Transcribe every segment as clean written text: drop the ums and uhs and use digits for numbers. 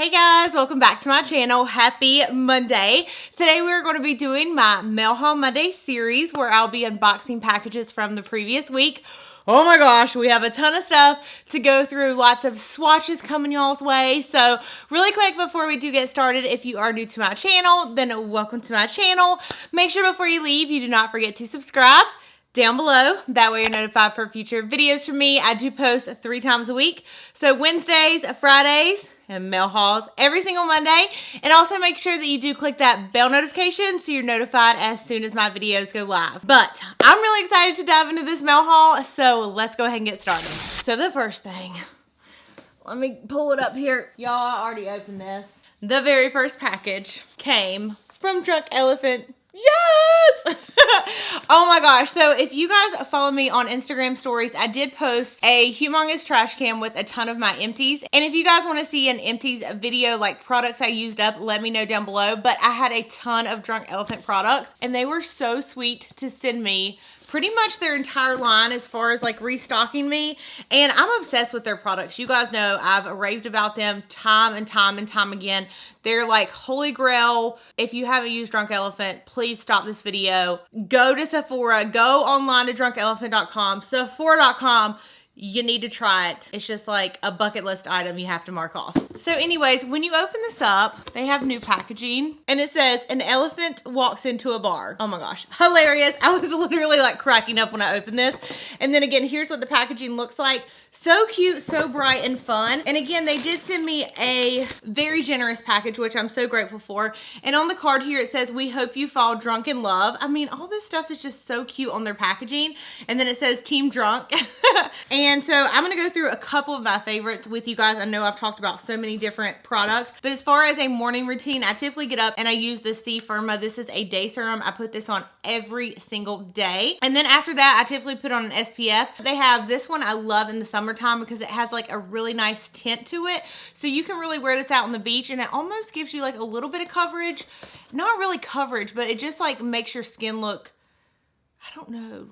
Hey guys, welcome back to my channel. Happy Monday. Today we're going to be doing my Mail Haul Monday series where I'll be unboxing packages from the previous week. Oh my gosh, we have a ton of stuff to go through, lots of swatches coming y'all's way. So really quick before we do get started, if you are new to my channel, then welcome to my channel. Make sure before you leave, you do not forget to subscribe down below. That way you're notified for future videos from me. I do post 3 times a week. So Wednesdays, Fridays, and mail hauls every single Monday. And also make sure that you do click that bell notification so you're notified as soon as my videos go live. But I'm really excited to dive into this mail haul, so let's go ahead and get started. So the first thing, let me pull it up here. Y'all, I already opened this. The very first package came from Drunk Elephant. Yes! Oh my gosh. So if you guys follow me on Instagram stories, I did post a humongous trash can with a ton of my empties. And if you guys want to see an empties video, like products I used up, let me know down below. But I had a ton of Drunk Elephant products and they were so sweet to send me pretty much their entire line as far as like restocking me. And I'm obsessed with their products. You guys know I've raved about them time and time again. They're like holy grail. If you haven't used Drunk Elephant, please stop this video. Go to Sephora, go online to drunkelephant.com, Sephora.com. You need to try it. It's just like a bucket list item you have to mark off. So anyways, when you open this up, they have new packaging and it says, an elephant walks into a bar. Oh my gosh, hilarious. I was literally like cracking up when I opened this. And then again, here's what the packaging looks like. So cute, so bright and fun. And again, they did send me a very generous package, which I'm so grateful for. And on the card here, it says, we hope you fall drunk in love. I mean, all this stuff is just so cute on their packaging. And then it says Team Drunk. And so I'm gonna go through a couple of my favorites with you guys. I know I've talked about so many different products, but as far as a morning routine, I typically get up and I use the C Serum. This is a day serum. I put this on every single day. And then after that, I typically put on an SPF. They have this one I love in the summertime because it has like a really nice tint to it. So you can really wear this out on the beach and it almost gives you like a little bit of coverage. Not really coverage, but it just like makes your skin look, I don't know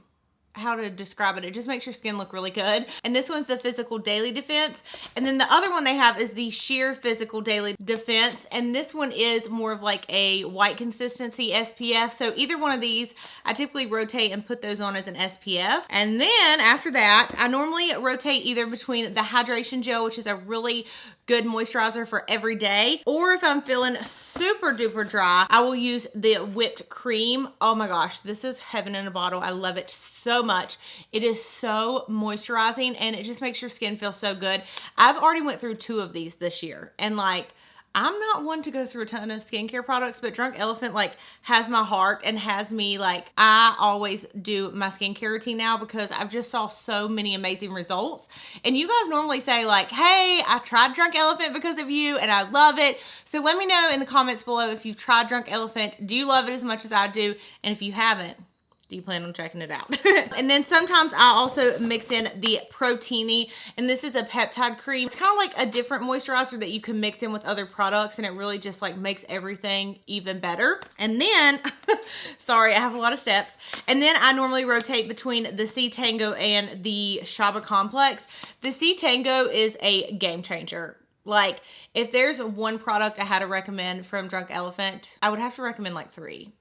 how to describe it. It just makes your skin look really good. And this one's the Physical Daily Defense. And then the other one they have is the Sheer Physical Daily Defense. And this one is more of like a white consistency SPF. So either one of these, I typically rotate and put those on as an SPF. And then after that, I normally rotate either between the hydration gel, which is a really good moisturizer for every day, or if I'm feeling super duper dry, I will use the whipped cream. Oh my gosh, this is heaven in a bottle. I love it so much. It is so moisturizing and it just makes your skin feel so good. I've already went through 2 of these this year and like, I'm not one to go through a ton of skincare products, but Drunk Elephant like has my heart and has me like, I always do my skincare routine now because I've just saw so many amazing results. And you guys normally say like, hey, I tried Drunk Elephant because of you and I love it. So let me know in the comments below if you've tried Drunk Elephant. Do you love it as much as I do? And if you haven't, do you plan on checking it out? And then sometimes I also mix in the Proteini, and this is a peptide cream. It's kind of like a different moisturizer that you can mix in with other products, and it really just like makes everything even better. And then, sorry, I have a lot of steps. And then I normally rotate between the C Tango and the Shaba Complex. The C Tango is a game changer. Like, if there's one product I had to recommend from Drunk Elephant, I would have to recommend like 3.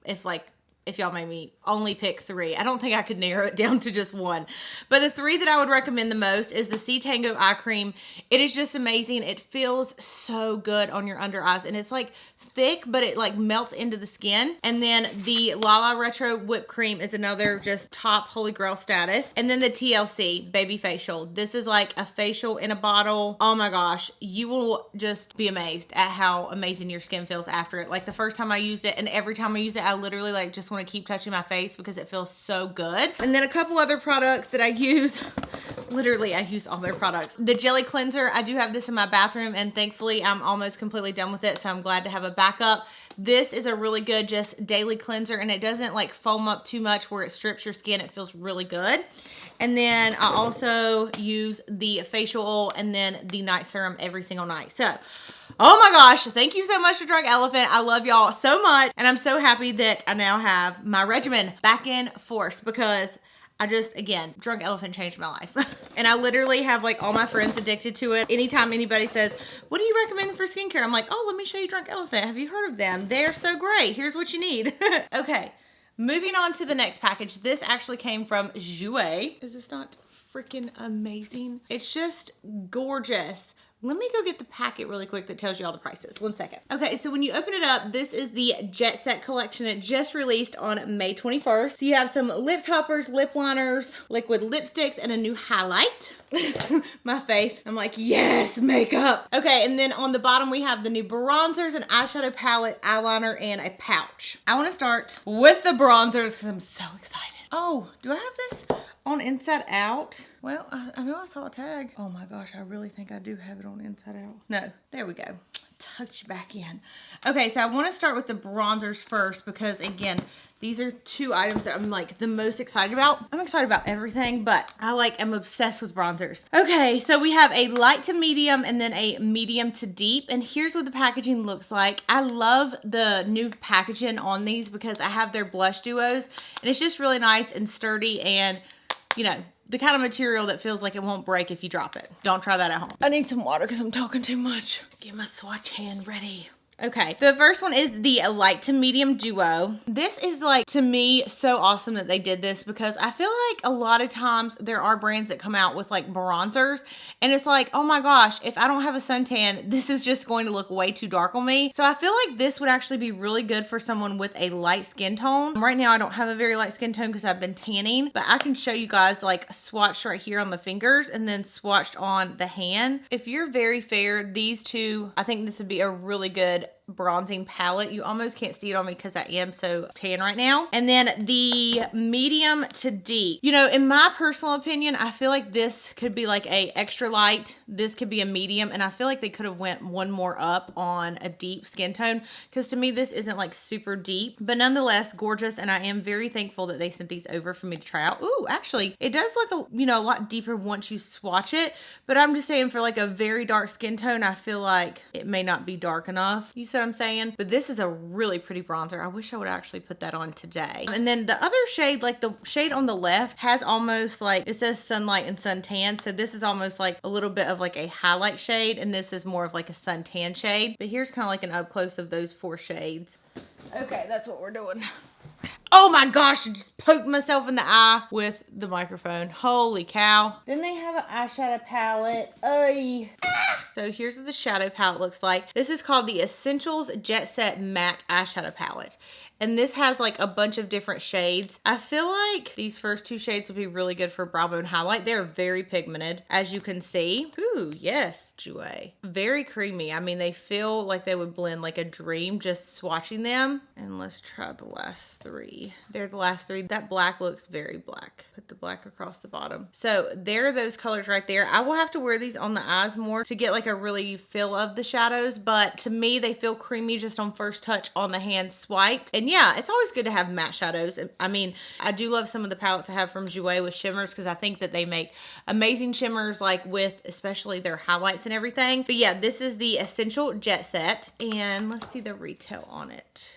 If y'all made me only pick 3. I don't think I could narrow it down to just one. But the 3 that I would recommend the most is the C Tango Eye Cream. It is just amazing. It feels so good on your under eyes. And it's like thick, but it like melts into the skin. And then the Lala Retro Whipped Cream is another just top holy grail status. And then the TLC Baby Facial. This is like a facial in a bottle. Oh my gosh. You will just be amazed at how amazing your skin feels after it. Like the first time I used it and every time I use it, I literally like just want to keep touching my face because it feels so good. And then a couple other products that I use. Literally, I use all their products. The Jelly Cleanser, I do have this in my bathroom and thankfully I'm almost completely done with it, so I'm glad to have a backup. This is a really good just daily cleanser and it doesn't like foam up too much where it strips your skin. It feels really good. And then I also use the facial oil and then the night serum every single night. So, oh my gosh, thank you so much to Drunk Elephant. I love y'all so much and I'm so happy that I now have my regimen back in force because Again, Drunk Elephant changed my life. And I literally have like all my friends addicted to it. Anytime anybody says, what do you recommend for skincare? I'm like, oh, let me show you Drunk Elephant. Have you heard of them? They're so great. Here's what you need. Okay, moving on to the next package. This actually came from Jouer. Is this not freaking amazing? It's just gorgeous. Let me go get the packet really quick that tells you all the prices. 1 second. Okay, so when you open it up, this is the Jet Set collection. It just released on May 21st. So you have some lip toppers, lip liners, liquid lipsticks, and a new highlight. My face, I'm like, yes, makeup. Okay, and then on the bottom we have the new bronzers, an eyeshadow palette, eyeliner, and a pouch. I want to start with the bronzers because I'm so excited. Oh, do I have this on inside out? Well, I know I saw a tag. Oh my gosh, I really think I do have it on inside out. No, there we go. Tucked back in. Okay, so I want to start with the bronzers first because again, these are two items that I'm like the most excited about. I'm excited about everything, but I'm obsessed with bronzers. Okay, so we have a light to medium and then a medium to deep. And here's what the packaging looks like. I love the new packaging on these because I have their blush duos and it's just really nice and sturdy and, you know, the kind of material that feels like it won't break if you drop it. Don't try that at home. I need some water because I'm talking too much. Get my swatch hand ready. Okay, the first one is the light to medium duo. This is like, to me, so awesome that they did this because I feel like a lot of times there are brands that come out with like bronzers and it's like, oh my gosh, if I don't have a suntan, this is just going to look way too dark on me. So I feel like this would actually be really good for someone with a light skin tone. Right now I don't have a very light skin tone because I've been tanning, but I can show you guys like swatched right here on the fingers and then swatched on the hand. If you're very fair, these two, I think this would be a really good bronzing palette. You almost can't see it on me because I am so tan right now. And then the medium to deep. You know, in my personal opinion, I feel like this could be like a extra light. This could be a medium. And I feel like they could have went one more up on a deep skin tone because to me, this isn't like super deep, but nonetheless gorgeous. And I am very thankful that they sent these over for me to try out. Ooh, actually, it does look a lot deeper once you swatch it. But I'm just saying for like a very dark skin tone, I feel like it may not be dark enough. You see what I'm saying? But this is a really pretty bronzer. I wish I would actually put that on today. And then the other shade, like the shade on the left has almost like, it says sunlight and suntan. So this is almost like a little bit of like a highlight shade. And this is more of like a suntan shade. But here's kind of like an up close of those 4 shades. Okay, that's what we're doing. Oh my gosh, I just poked myself in the eye with the microphone. Holy cow. Then they have an eyeshadow palette. Ay. So here's what the shadow palette looks like. This is called the Essentials Jet Set Matte Eyeshadow Palette. And this has like a bunch of different shades. I feel like these first 2 shades will be really good for brow bone highlight. They're very pigmented, as you can see. Ooh, yes, Jouer. Very creamy. I mean, they feel like they would blend like a dream just swatching them. And let's try the last 3. They're the last 3. That black looks very black. Put the black across the bottom. So there are those colors right there. I will have to wear these on the eyes more to get like a really feel of the shadows. But to me, they feel creamy just on first touch on the hand swiped. And yeah, it's always good to have matte shadows. I mean, I do love some of the palettes I have from Jouer with shimmers because I think that they make amazing shimmers like with especially their highlights and everything. But yeah, this is the Essential Jet Set and let's see the retail on it.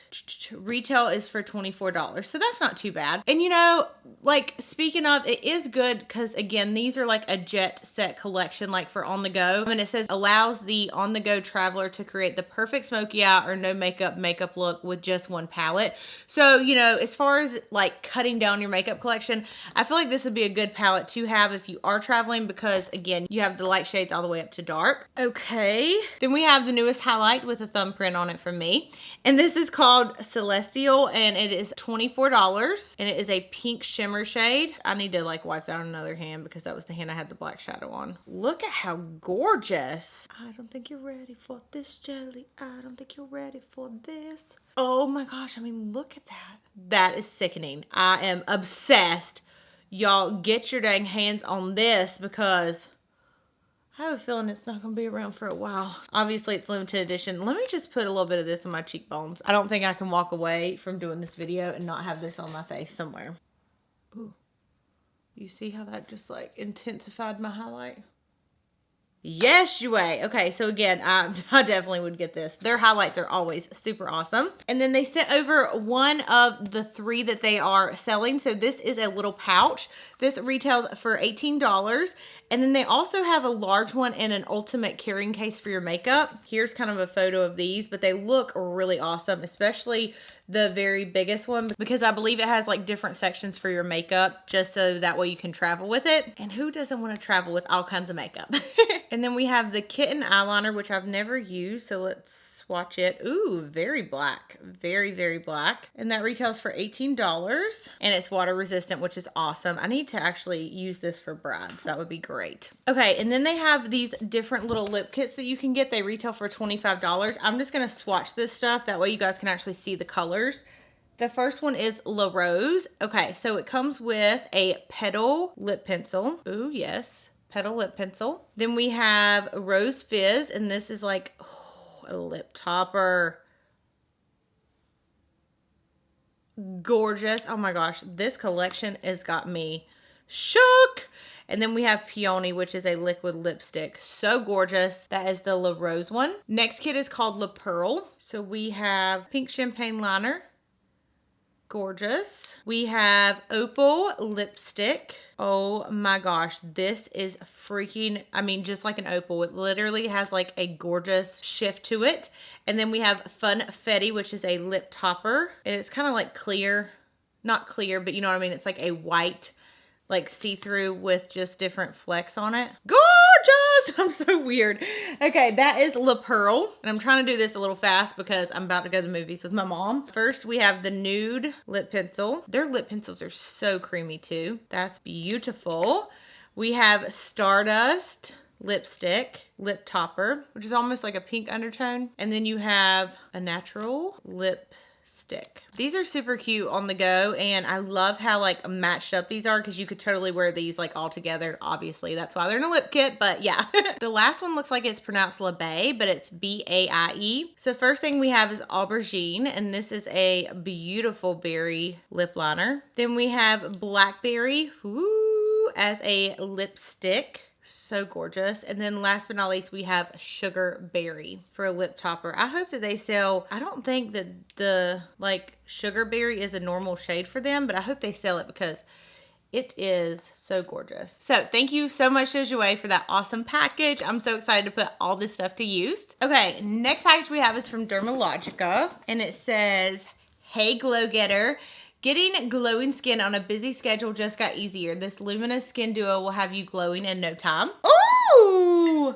Retail is for $24, so that's not too bad. And you know, like speaking of, it is good because again, these are like a jet set collection, like for on the go. And it says allows the on the go traveler to create the perfect smoky eye or no makeup look with just one palette. So you know, as far as like cutting down your makeup collection, I feel like this would be a good palette to have if you are traveling because again, you have the light shades all the way up to dark. Okay, then we have the newest highlight with a thumbprint on it from me, and this is called Celestial and it is $24 and it is a pink shimmer shade. I need to like wipe that on another hand because that was the hand I had the black shadow on. Look at how gorgeous. I don't think you're ready for this, jelly. I don't think you're ready for this. Oh my gosh, I mean, look at that. That is sickening. I am obsessed. Y'all get your dang hands on this because I have a feeling it's not going to be around for a while. Obviously, it's limited edition. Let me just put a little bit of this on my cheekbones. I don't think I can walk away from doing this video and not have this on my face somewhere. Ooh. You see how that just like intensified my highlight? Yes, Jouer. Okay, so again, I definitely would get this. Their highlights are always super awesome. And then they sent over one of the 3 that they are selling. So this is a little pouch. This retails for $18. And then they also have a large one and an ultimate carrying case for your makeup. Here's kind of a photo of these, but they look really awesome, especially the very biggest one, because I believe it has like different sections for your makeup, just so that way you can travel with it. And who doesn't want to travel with all kinds of makeup? And then we have the Kitten Eyeliner, which I've never used, so let's swatch it. Ooh, very black. Very, very black. And that retails for $18. And it's water resistant, which is awesome. I need to actually use this for brides. That would be great. Okay, and then they have these different little lip kits that you can get. They retail for $25. I'm just going to swatch this stuff. That way you guys can actually see the colors. The first one is La Rose. Okay, so it comes with a petal lip pencil. Ooh, yes. Petal lip pencil. Then we have Rose Fizz, and this is like a lip topper. Gorgeous. Oh my gosh, this collection has got me shook. And then we have Peony, which is a liquid lipstick. So gorgeous. That is the La Rose one. Next kit is called La Pearl. So we have pink champagne liner. Gorgeous. We have Opal Lipstick. Oh my gosh, this is freaking, I mean, just like an opal. It literally has like a gorgeous shift to it. And then we have Funfetti, which is a lip topper. And it's kind of like clear, not clear, but you know what I mean? It's like a white, like see-through with just different flecks on it. Gorgeous! I'm so weird. Okay, that is La Pearl. And I'm trying to do this a little fast because I'm about to go to the movies with my mom. First, we have the Nude Lip Pencil. Their lip pencils are so creamy too. That's beautiful. We have Stardust Lipstick, lip topper, which is almost like a pink undertone. And then you have a natural lip stick. These are super cute on the go, and I love how like matched up these are, because you could totally wear these like all together. Obviously, that's why they're in a lip kit, but yeah. The last one looks like it's pronounced La Baie, but it's B-A-I-E. So first thing we have is Aubergine, and this is a beautiful berry lip liner. Then we have Blackberry, ooh, as a lipstick. So gorgeous. And then last but not least, we have Sugar Berry for a lip topper. I hope that they sell, I don't think that the like Sugar Berry is a normal shade for them, but I hope they sell it because it is so gorgeous. So thank you so much to Jouer for that awesome package. I'm so excited to put all this stuff to use. Okay, next package we have is from Dermalogica, and it says, "Hey Glow Getter. Getting glowing skin on a busy schedule just got easier. This luminous skin duo will have you glowing in no time." Ooh! Oh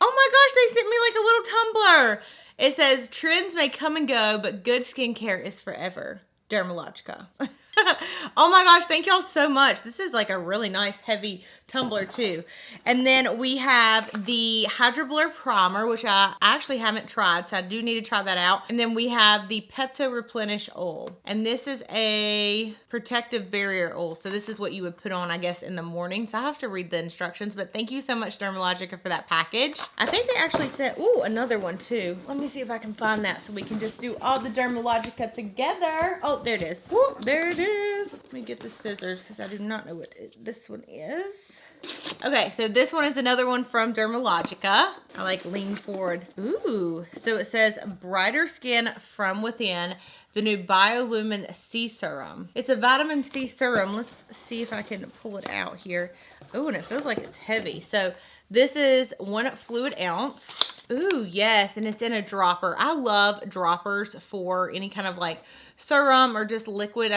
my gosh, they sent me like a little tumbler. It says, "Trends may come and go, but good skincare is forever. Dermalogica." Oh my gosh, thank y'all so much. This is like a really nice heavy tumbler too. And then we have the Hydra Blur Primer, which I actually haven't tried, so I do need to try that out. And then we have the Pepto Replenish Oil. And this is a protective barrier oil. So this is what you would put on, I guess, in the morning. So I have to read the instructions, but thank you so much, Dermalogica, for that package. I think they actually sent, ooh, another one too. Let me see if I can find that so we can just do all the Dermalogica together. Oh, there it is. Ooh, there it is. Let me get the scissors because I do not know what this one is. Okay, so this one is another one from Dermalogica. I like lean forward. Ooh, so it says brighter skin from within, the new Biolumin C Serum. It's a vitamin C serum. Let's see if I can pull it out here. Oh, and it feels like it's heavy. So this is 1 fluid ounce. Ooh, yes, and it's in a dropper. I love droppers for any kind of like serum or just liquid.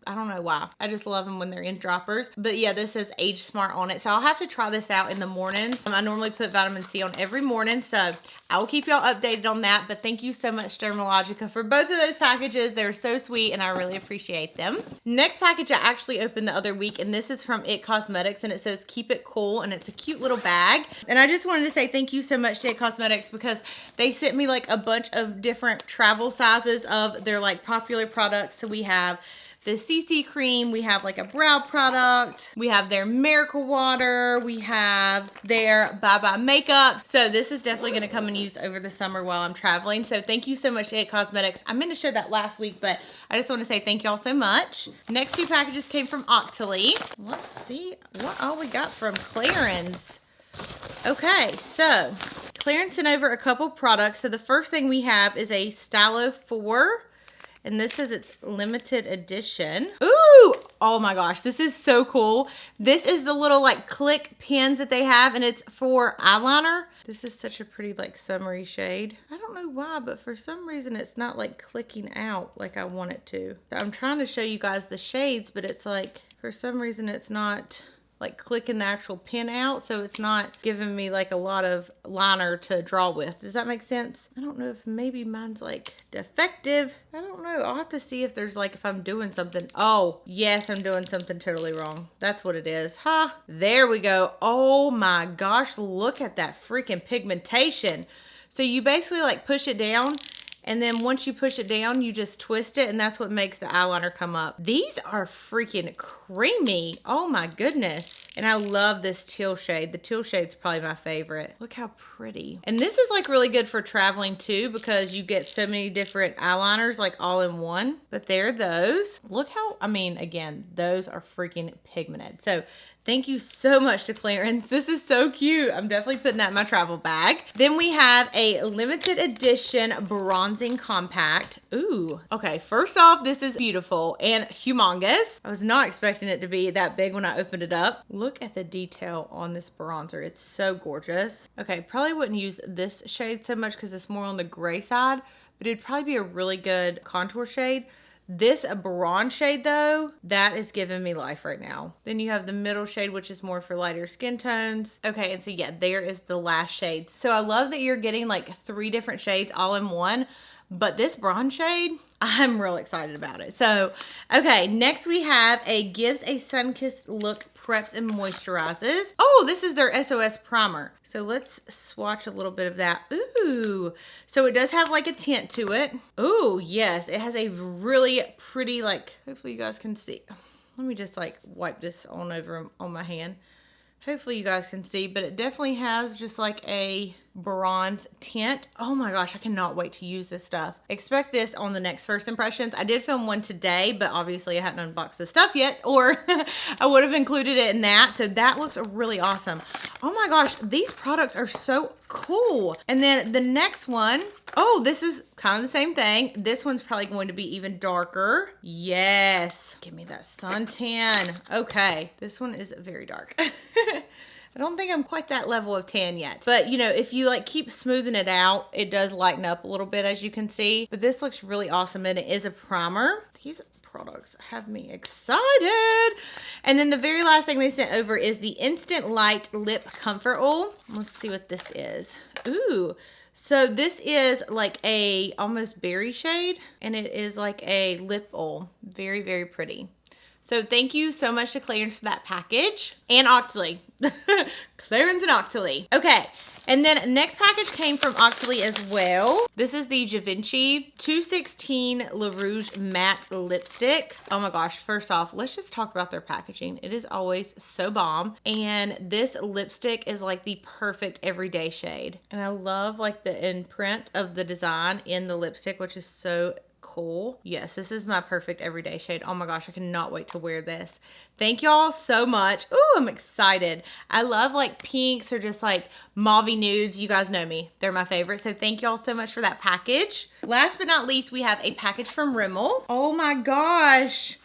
I don't know why. I just love them when they're in droppers. But yeah, this says Age Smart on it. So I'll have to try this out in the mornings. I normally put vitamin C on every morning, so I will keep y'all updated on that. But thank you so much, Dermalogica, for both of those packages. They're so sweet, and I really appreciate them. Next package I actually opened the other week, and this is from It Cosmetics, and it says Keep It Cool, and it's a cute little bag. And I just wanted to say thank you so much to It Cosmetics because they sent me like a bunch of different travel sizes of their like popular products. So we have the CC cream, we have like a brow product, we have their miracle water, we have their Bye Bye makeup. So this is definitely gonna come and use over the summer while I'm traveling. So thank you so much to It Cosmetics. I meant to show that last week, but I just wanna say thank y'all so much. Next 2 packages came from Octoly. Let's see what all we got from Clarins. Okay, so Clarins sent over a couple products. So the first thing we have is a Stylo 4. And this says it's limited edition. Ooh! Oh my gosh, this is so cool. This is the little like click pens that they have, and it's for eyeliner. This is such a pretty like summery shade. I don't know why, but for some reason it's not like clicking out like I want it to. So I'm trying to show you guys the shades, but it's like, for some reason it's not like clicking the actual pen out, so it's not giving me like a lot of liner to draw with. Does that make sense? I don't know if maybe mine's like defective. I don't know. I'll have to see if there's like, if I'm doing something. Oh, yes, I'm doing something totally wrong. That's what it is. Ha! There we go. Oh my gosh, look at that freaking pigmentation. So you basically like push it down, and then once you push it down, you just twist it, and that's what makes the eyeliner come up. These are freaking creamy. Oh my goodness. And I love this teal shade. The teal shade's probably my favorite. Look how pretty. And this is like really good for traveling too, because you get so many different eyeliners like all in one. But there are those. Look how, I mean, again, those are freaking pigmented. So thank you so much to Clarins. This is so cute. I'm definitely putting that in my travel bag. Then we have a limited edition bronzing compact. Ooh. Okay, first off, this is beautiful and humongous. I was not expecting it to be that big when I opened it up. Look at the detail on this bronzer. It's so gorgeous. Okay, probably wouldn't use this shade so much because it's more on the gray side, but it'd probably be a really good contour shade. This bronze shade though, that is giving me life right now. Then you have the middle shade, which is more for lighter skin tones. Okay, and so yeah, there is the last shade. So I love that you're getting like 3 different shades all in one, but this bronze shade, I'm real excited about it. So, okay, next we have a Gives a Sun-Kissed Look Preps and Moisturizes. Oh, this is their SOS Primer. So let's swatch a little bit of that. Ooh, so it does have like a tint to it. Ooh, yes, it has a really pretty, like, hopefully you guys can see. Let me just like wipe this on over on my hand. Hopefully you guys can see, but it definitely has just like a bronze tint. Oh my gosh, I cannot wait to use this stuff. Expect this on the next First Impressions. I did film one today, but obviously I hadn't unboxed the stuff yet, or I would have included it in that. So that looks really awesome. Oh my gosh, these products are so cool. And then the next one, oh, this is kind of the same thing. This one's probably going to be even darker. Yes, give me that suntan. Okay, this one is very dark. I don't think I'm quite that level of tan yet. But, you know, if you like keep smoothing it out, it does lighten up a little bit, as you can see. But this looks really awesome, and it is a primer. These products have me excited. And then the very last thing they sent over is the Instant Light Lip Comfort Oil. Let's see what this is. Ooh. So this is like a almost berry shade, and it is like a lip oil. Very, very pretty. So thank you so much to Clarins for that package. And Octoly. Clarins and Octoly. Okay. And then next package came from Octoly as well. This is the Givenchy 216 Le Rouge Matte Lipstick. Oh my gosh. First off, let's just talk about their packaging. It is always so bomb. And this lipstick is like the perfect everyday shade. And I love like the imprint of the design in the lipstick, which is so cool. Yes, this is my perfect everyday shade. Oh my gosh, I cannot wait to wear this. Thank y'all so much. Ooh, I'm excited. I love like pinks or just like mauvey nudes. You guys know me. They're my favorite. So thank y'all so much for that package. Last but not least, we have a package from Rimmel. Oh my gosh.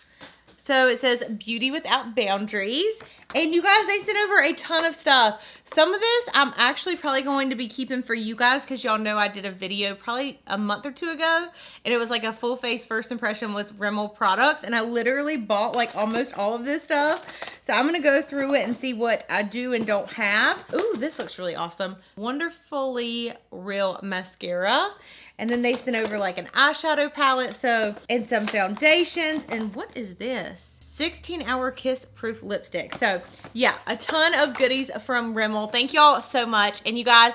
So it says Beauty Without Boundaries. And you guys, they sent over a ton of stuff. Some of this I'm actually probably going to be keeping for you guys, because y'all know I did a video probably a month or 2 ago, and it was like a full face first impression with Rimmel products, and I literally bought like almost all of this stuff. So I'm gonna go through it and see what I do and don't have. Ooh, this looks really awesome. Wonderfully Real Mascara. And then they sent over like an eyeshadow palette, so, and some foundations. And what is this? 16-hour kiss proof lipstick. So yeah, a ton of goodies from Rimmel. Thank y'all so much. And you guys,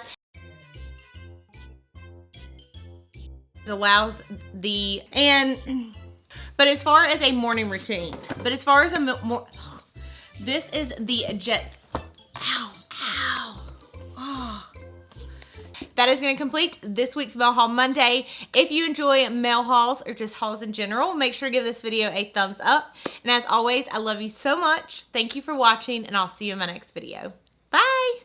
allows the, and, but as far as a morning routine, this is the Jet, ow, ow, oh. That is going to complete this week's Mail Haul Monday. If you enjoy mail hauls or just hauls in general, make sure to give this video a thumbs up. And as always, I love you so much. Thank you for watching, and I'll see you in my next video. Bye!